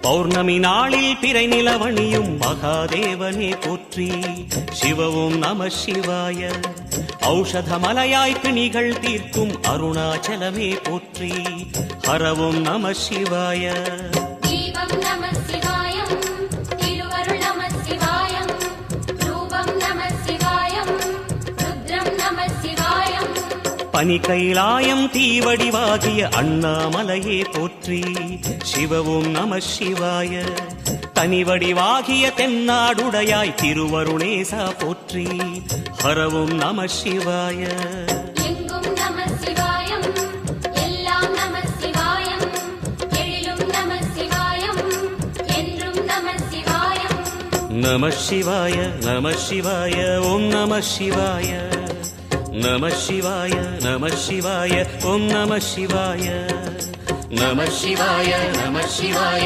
பௌர்ணமி நாளில் பிறை நிலவணியும் மகாதேவனே போற்றி. சிவவும் நம சிவாய. ஔஷதமலையாய் பிணிகள் தீர்க்கும் அருணாச்சலமே போற்றி. ஹரவும் நம சிவாய. தீபம் நம சிவாயம், திருவருள் நம சிவாயம், ரூபம் நம சிவாயம், ருத்ரம் நம சிவாயம். பனி கைலாயம் தீவடிவாகிய அண்ணாமலையே போற்றி. சிவவும் நம சிவாய. தனிவடிவாகிய தென்னாடுடையாய் திருவருணேசா போற்றி. ஹரவும் நம சிவாய. எங்கும் நம சிவாயம், எல்லாம் நம சிவாயம், எழிலும் நம சிவாயம், என்றும் நம சிவாயம். நம சிவாய நம சிவாய ஓம் நம சிவாய. நம சிவாய நம சிவாய ஓம் நம சிவாய. நம சிவாய நம சிவாய.